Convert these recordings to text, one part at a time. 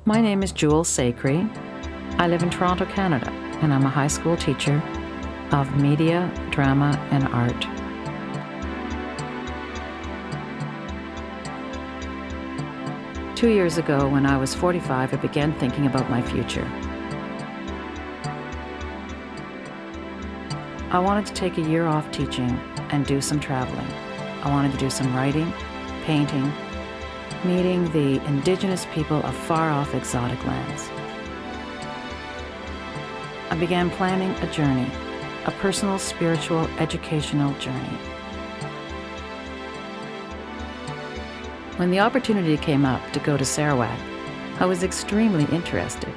My name is Sacrey. I live in Toronto, Canada, and I'm a high school teacher of media, drama, and art. Two years ago, when I was 45, I began thinking about my future. I wanted to take a year off teaching and do some traveling. I wanted to do some writing, painting, meeting the indigenous people of far-off exotic lands. I began planning a journey, a personal, spiritual, educational journey. When the opportunity came up to go to Sarawak, I was extremely interested.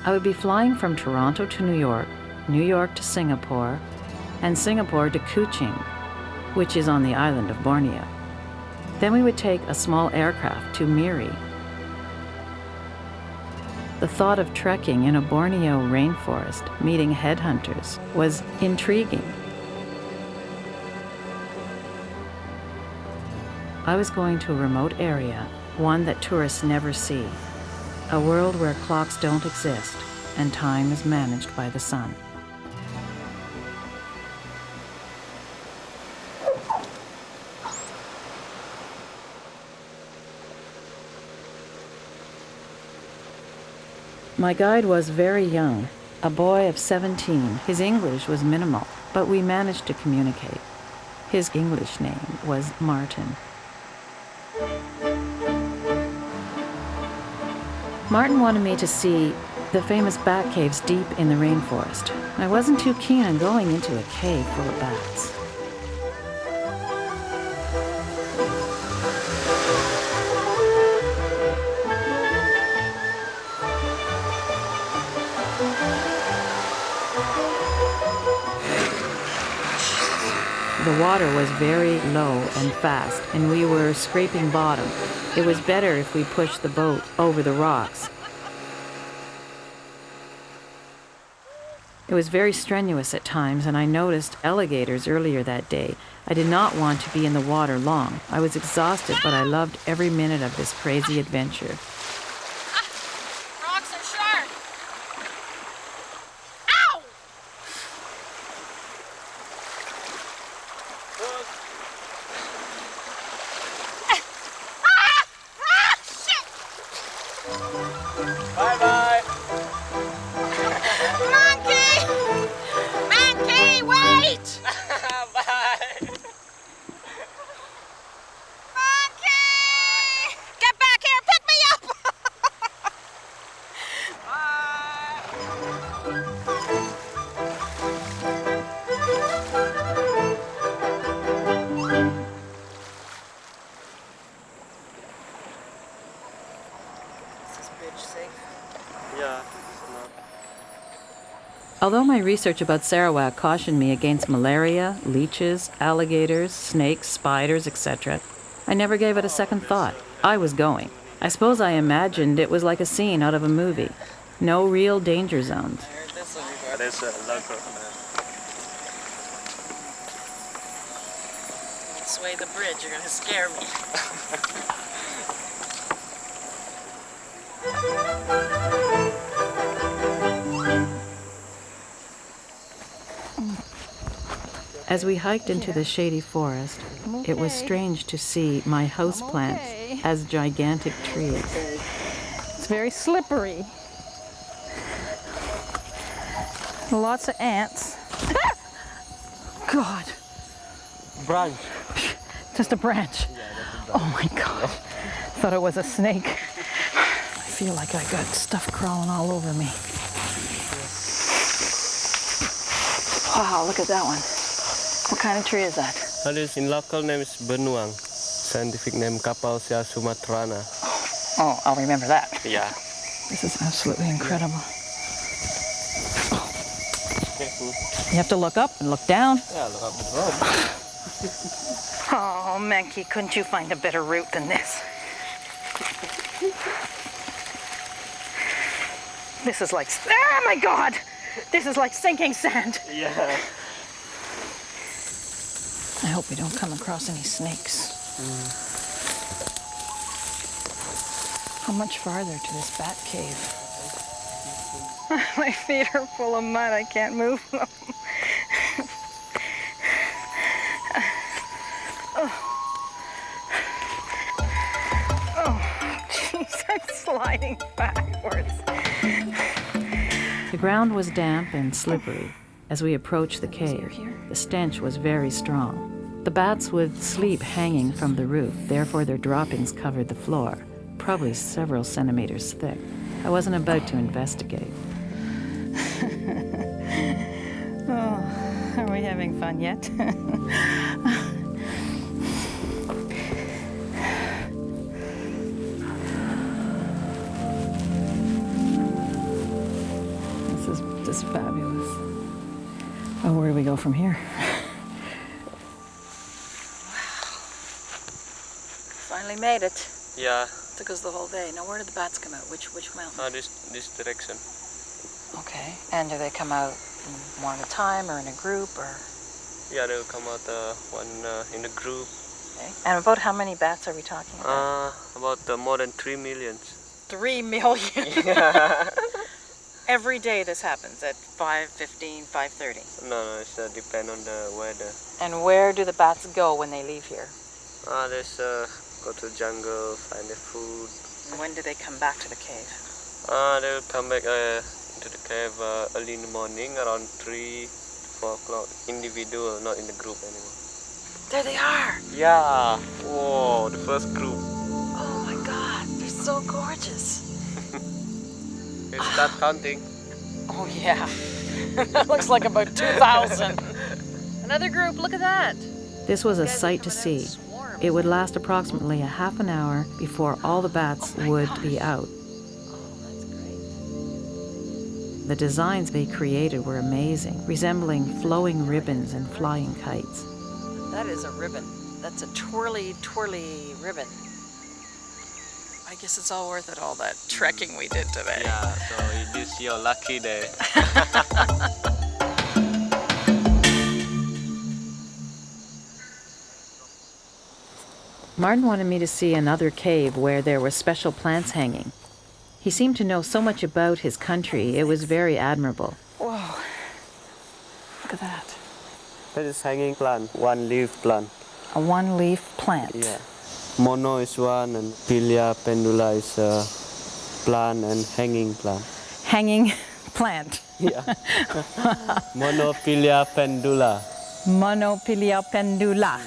I would be flying from Toronto to New York to Singapore, and Singapore to Kuching, which is on the island of Borneo. Then we would take a small aircraft to Miri. The thought of trekking in a Borneo rainforest, meeting headhunters, was intriguing. I was going to a remote area, one that tourists never see, a world where clocks don't exist and time is managed by the sun. My guide was very young, a boy of 17. His English was minimal, but we managed to communicate. His English name was Martin. Martin wanted me to see the famous bat caves deep in the rainforest. I wasn't too keen on going into a cave full of bats. The water was very low and fast, and we were scraping bottom. It was better if we pushed the boat over the rocks. It was very strenuous at times, and I noticed alligators earlier that day. I did not want to be in the water long. I was exhausted, but I loved every minute of this crazy adventure. Rocks are sharp! Ow! Shit! Bye-bye! Monkey, wait! Bye! Monkey! Get back here, pick me up! Is this bridge safe? Yeah, it's not. Although my research about Sarawak cautioned me against malaria, leeches, alligators, snakes, spiders, etc., I never gave it a second thought. I was going. I suppose I imagined it was like a scene out of a movie. No real danger zones. There's a local. Sway the bridge, you're gonna scare me. As we hiked into the shady forest, it was strange to see my houseplants as gigantic trees. It's very slippery. Lots of ants. God, Branch. just a branch. Oh my God. Thought it was a snake. I feel like I got stuff crawling all over me. Wow, look at that one. What kind of tree is that? That is in local name is Benuang. Scientific name Kapalsia sumatrana. Oh, I'll remember that. Yeah. This is absolutely incredible. Careful. You have to look up and look down. Yeah, look up the rope. Oh, Menke, couldn't you find a better route than this? This is like, oh my God! This is like sinking sand. Yeah. I hope we don't come across any snakes. How much farther to this bat cave? My feet are full of mud. I can't move them. Oh, jeez, I'm sliding backwards. The ground was damp and slippery. As we approached the cave, the stench was very strong. The bats would sleep hanging from the roof, therefore their droppings covered the floor, probably several centimeters thick. I wasn't about to investigate. Oh, are we having fun yet? This is fabulous. Oh, where do we go from here? Finally made it. Yeah, Took us the whole day. Now, where did the bats come out? Which mountain? this direction. Okay. And do they come out one at a time or in a group or? Yeah, they'll come out one in a group. Okay. And about how many bats are we talking about? About more than 3 million. 3 million. Yeah. Every day this happens at 5:15, 5:30. No, it's depend on the weather. And where do the bats go when they leave here? There's go to the jungle, find their food. And when do they come back to the cave? They'll come back into the cave early in the morning, around 3, 4 o'clock. Individual, not in the group anymore. There they are. Yeah. Whoa, the first group. Oh my God, they're so gorgeous. Okay, start counting. Oh yeah, that looks like about 2,000. Another group, look at that. This was a sight to see. It would last approximately a half an hour before all the bats would be out. The designs they created were amazing, resembling flowing ribbons and flying kites. That is a ribbon. That's a twirly ribbon. I guess it's all worth it, all that trekking we did today. Yeah, so this is your lucky day. Martin wanted me to see another cave where there were special plants hanging. He seemed to know so much about his country, it was very admirable. Whoa, look at that. That is hanging plant, one leaf plant. A one-leaf plant. Yeah. Mono is one and Pilia pendula is a plant and hanging plant. Hanging plant. Yeah. Monopilia pendula. Monopilia pendula.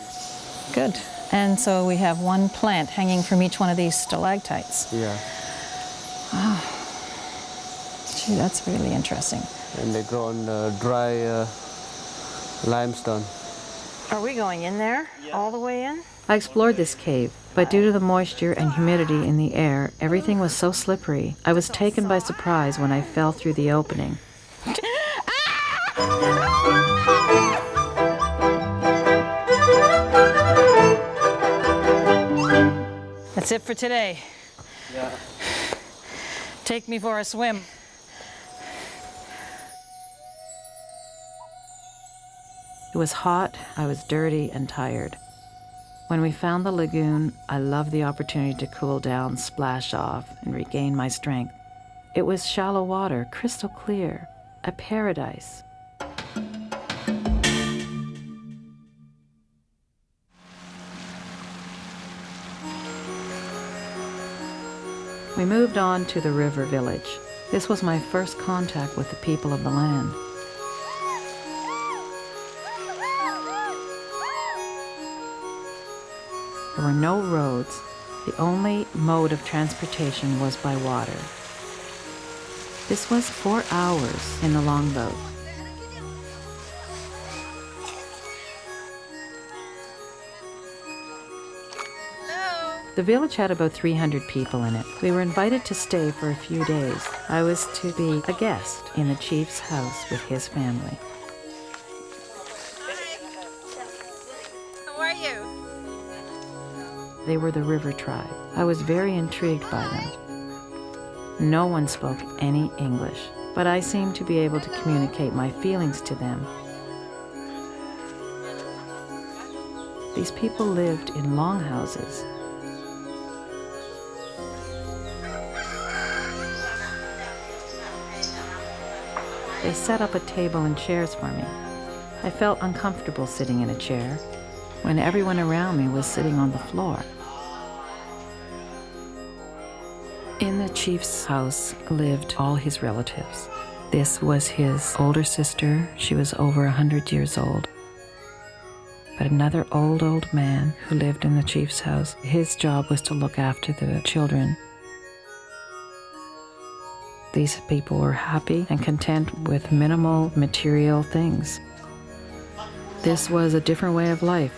Good. And so we have one plant hanging from each one of these stalactites. Yeah. Gee, that's really interesting. And they grow on dry limestone. Are we going in there? Yeah. All the way in? I explored this cave, but due to the moisture and humidity in the air, everything was so slippery. I was taken by surprise when I fell through the opening. That's it for today. Yeah. Take me for a swim. It was hot, I was dirty and tired. When we found the lagoon, I loved the opportunity to cool down, splash off, and regain my strength. It was shallow water, crystal clear, a paradise. We moved on to the river village. This was my first contact with the people of the land. There were no roads. The only mode of transportation was by water. This was 4 hours in the longboat. The village had about 300 people in it. We were invited to stay for a few days. I was to be a guest in the chief's house with his family. How are you? They were the river tribe. I was very intrigued by them. No one spoke any English, but I seemed to be able to communicate my feelings to them. These people lived in longhouses. They set up a table and chairs for me. I felt uncomfortable sitting in a chair when everyone around me was sitting on the floor. In the chief's house lived all his relatives. This was his older sister. She was over 100 years old. But another old man who lived in the chief's house, his job was to look after the children. These people were happy and content with minimal material things. This was a different way of life.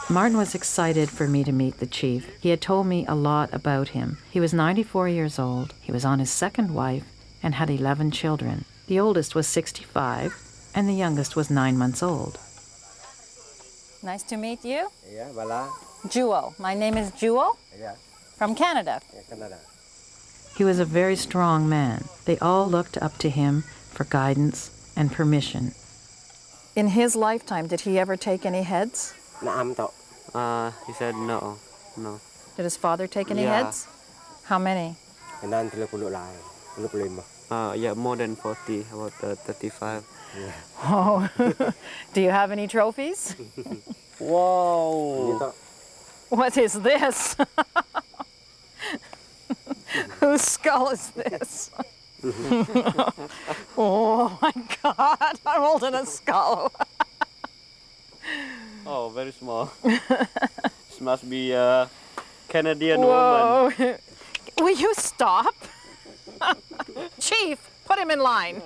Martin was excited for me to meet the chief. He had told me a lot about him. He was 94 years old. He was on his second wife and had 11 children. The oldest was 65 and the youngest was 9 months old. Nice to meet you. Yeah, voilà. Jewel. My name is Jewel. Yeah, From Canada. Canada. He was a very strong man. They all looked up to him for guidance and permission. In his lifetime, did he ever take any heads? Naam to. He said no. Did his father take any Yeah. heads? How many? Kenan 30 lain. 35. Yeah, more than 40, about 35. Oh, do you have any trophies? Wow! Dito. What is this? Whose skull is this? Oh my God, I'm holding a skull. Oh, very small. This must be a Canadian woman. Whoa. Will you stop? Chief, put him in line.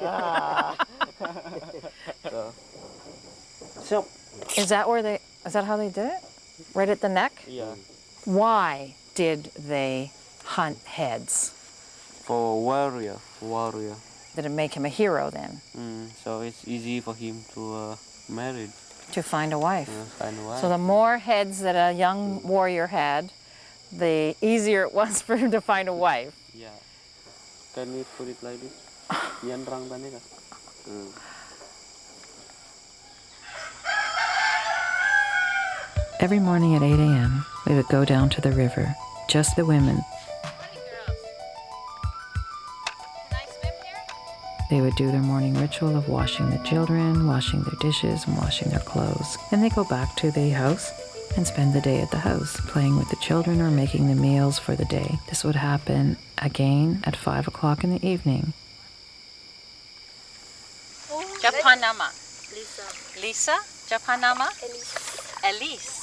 So, Is that how they did it? Right at the neck? yeah, Why did they hunt heads? for warrior. Did it make him a hero then, So it's easy for him to marry, to find a wife? find a wife. So the more heads that a young warrior had, the easier it was for him to find a wife. Yeah. Can we put it like this? Yan rang tani ka? Every morning at 8 a.m., we would go down to the river, just the women. Can I swim here? They would do their morning ritual of washing the children, washing their dishes, and washing their clothes. Then they go back to the house and spend the day at the house, playing with the children or making the meals for the day. This would happen again at 5 o'clock in the evening. Japan nama. Lisa. Japan nama. Elise.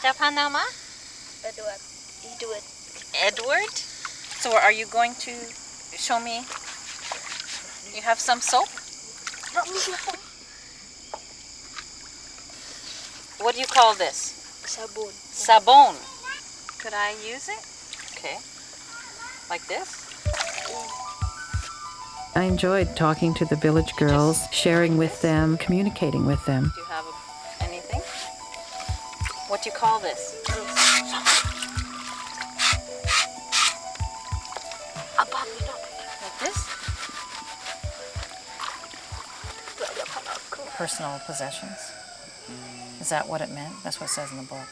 Japan nama. Edward. So are you going to show me? You have some soap? What do you call this? Sabon. Could I use it? Okay. Like this? I enjoyed talking to the village girls, sharing with them, communicating with them. Do you have anything? What do you call this? Like this? Personal possessions. Is that what it meant? That's what it says in the book.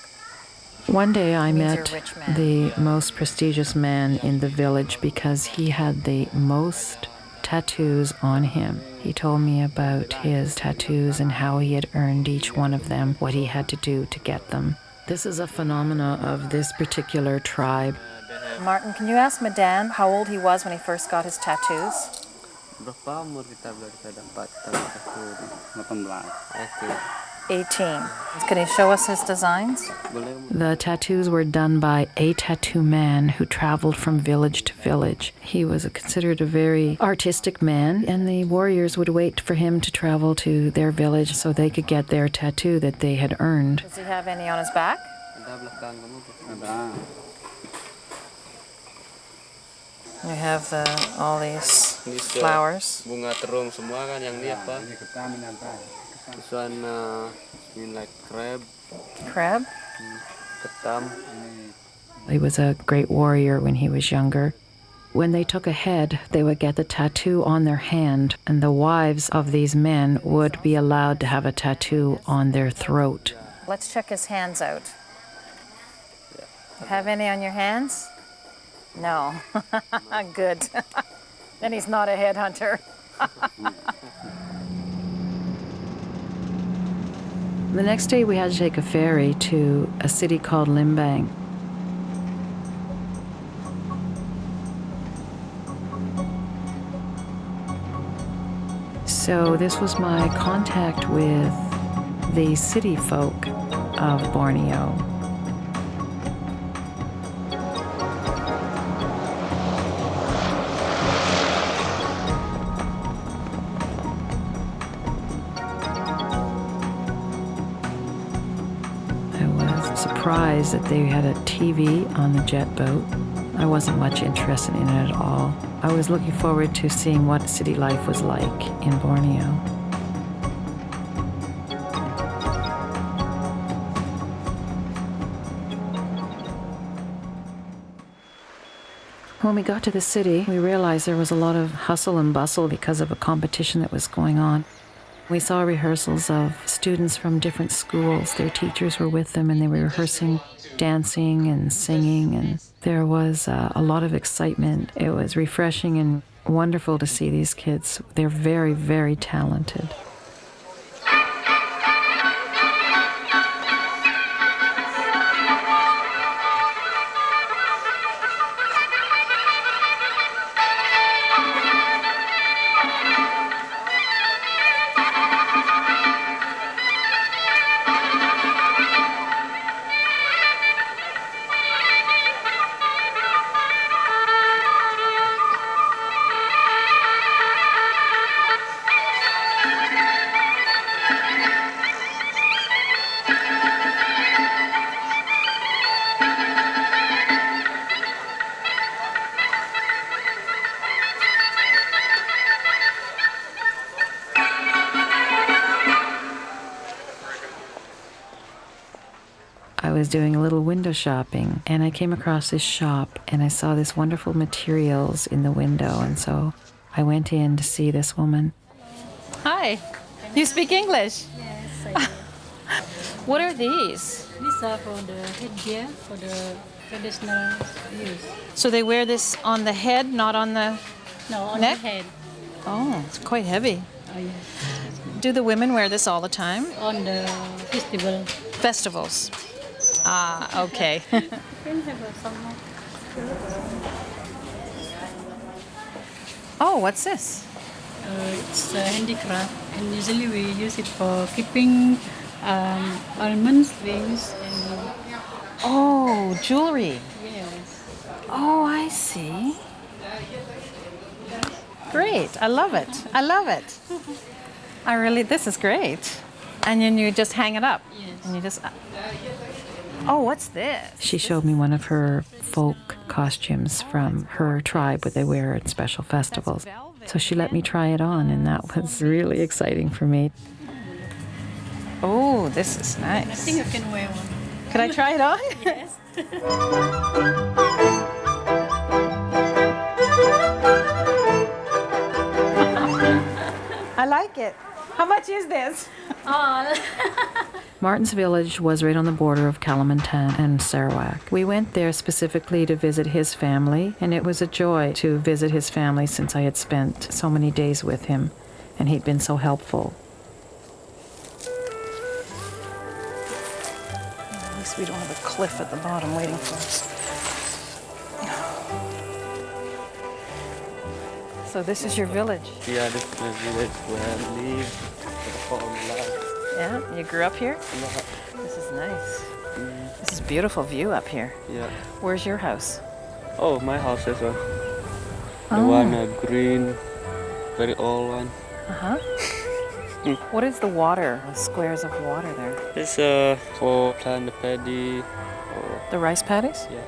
One day I Means met you're a rich man. the most prestigious man in the village because he had the most tattoos on him. He told me about his tattoos and how he had earned each one of them, what he had to do to get them. This is a phenomena of this particular tribe. Martin, can you ask Madan how old he was when he first got his tattoos? Berapa umur kita dapat tattoo? 18. I think. 18. Can he show us his designs? Boleh. The tattoos were done by a tattoo man who traveled from village to village. He was considered a very artistic man, and the warriors would wait for him to travel to their village so they could get their tattoo that they had earned. Does he have any on his back? Ada belakang kamu. Ada. We have all these This, flowers. bunga terung semua kan yang ini apa? Ini ketam ini apa? This one mean like crab, Crab? ketam. He was a great warrior when he was younger. When they took a head, they would get the tattoo on their hand, and the wives of these men would be allowed to have a tattoo on their throat. Let's check his hands out. Have any on your hands? No. Good. Then he's not a headhunter. The next day we had to take a ferry to a city called Limbang. So this was my contact with the city folk of Borneo. I was surprised that they had a TV on the jet boat. I wasn't much interested in it at all. I was looking forward to seeing what city life was like in Borneo. When we got to the city, we realized there was a lot of hustle and bustle because of a competition that was going on. We saw rehearsals of students from different schools. Their teachers were with them and they were rehearsing dancing and singing, and there was a lot of excitement. It was refreshing and wonderful to see these kids. They're very, very talented. I was doing a little window shopping and I came across this shop and I saw this wonderful materials in the window, and so I went in to see this woman. Hi, you speak English? Yes, I do. What are these? These are for the headgear, for the traditional use. So they wear this on the head, not on the No, on neck? the head. Oh, it's quite heavy. Oh, yes. Do the women wear this all the time? On the festival. Festivals. Ah, okay. You can have some more. Oh, what's this? It's a handicraft, and usually we use it for keeping almonds, rings, and Oh, jewelry. yes. Oh, I see. Great. I love it. I love it. This is great. And then you just hang it up. Yes. And you just. Oh, what's this? She showed me one of her folk costumes from her tribe, what they wear at special festivals. So she let me try it on, and that was really exciting for me. Oh, this is I nice. think you can wear one. Could I try it on? Yes. I like it. How much is this? All. Martin's village was right on the border of Kalimantan and Sarawak. We went there specifically to visit his family, and it was a joy to visit his family since I had spent so many days with him, and he'd been so helpful. At least we don't have a cliff at the bottom waiting for us. So this is your village? Yeah, this is the village where I live all my life. Yeah? You grew up here? Yeah. This is nice. This is a beautiful view up here. Yeah. Where's your house? Oh, my house as well. The Oh. one green, very old one. Uh-huh. What is the water, the squares of water there? It's for plant the paddy. Or, The rice paddies? yeah.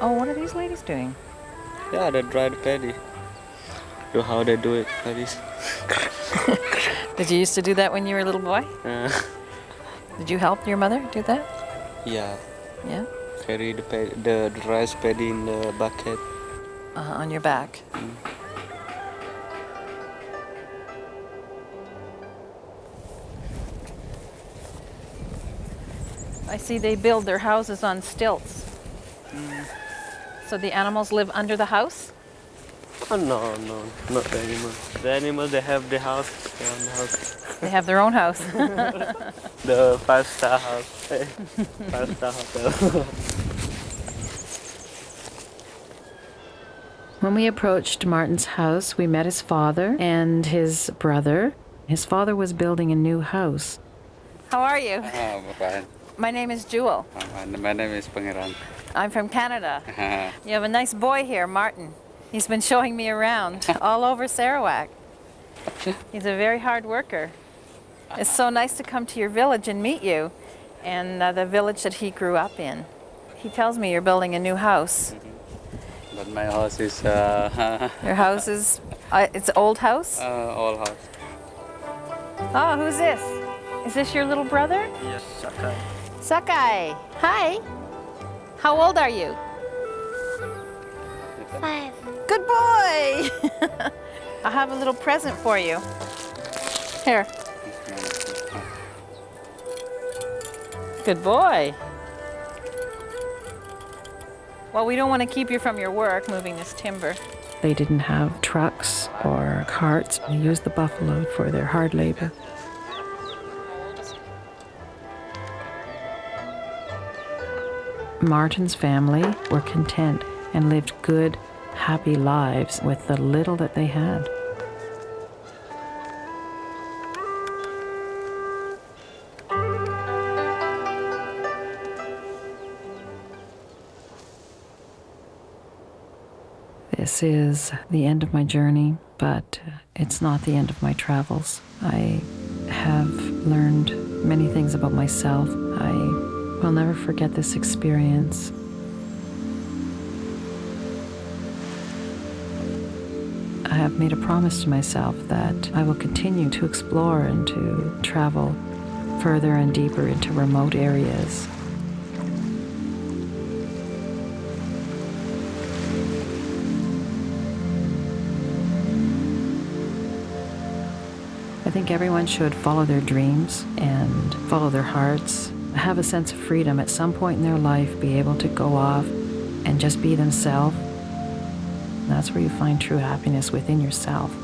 Oh, what are these ladies doing? Yeah, they dry the paddy. Do how they do it, paddies. Did you used to do that when you were a little boy? Did you help your mother do that? Yeah. Yeah? Carry the rice paddy in the bucket. On your back. I see they build their houses on stilts. So the animals live under the house? Oh, no, not the animal. The animal, they have the house, their own house. They have their own house. The 5-star house, 5-star hotel. When we approached Martin's house, we met his father and his brother. His father was building a new house. How are you? Fine. My name is Jewel. My name is Pangeran. I'm from Canada. You have a nice boy here, Martin. He's been showing me around all over Sarawak. He's a very hard worker. It's so nice to come to your village and meet you, and the village that he grew up in. He tells me you're building a new house. But my house is Your house is, it's an old house? old house. Oh, who's this? Is this your little brother? Yes, Sacrey. Sakai. Hi. How old are you? 5. Good boy. I have a little present for you. Here. Good boy. Well, we don't want to keep you from your work moving this timber. They didn't have trucks or carts. They used the buffalo for their hard labor. Martin's family were content and lived good, happy lives with the little that they had. This is the end of my journey, but it's not the end of my travels. I have learned many things about myself. I will never forget this experience. I have made a promise to myself that I will continue to explore and to travel further and deeper into remote areas. I think everyone should follow their dreams and follow their hearts, have a sense of freedom at some point in their life, be able to go off and just be themselves. That's where you find true happiness within yourself.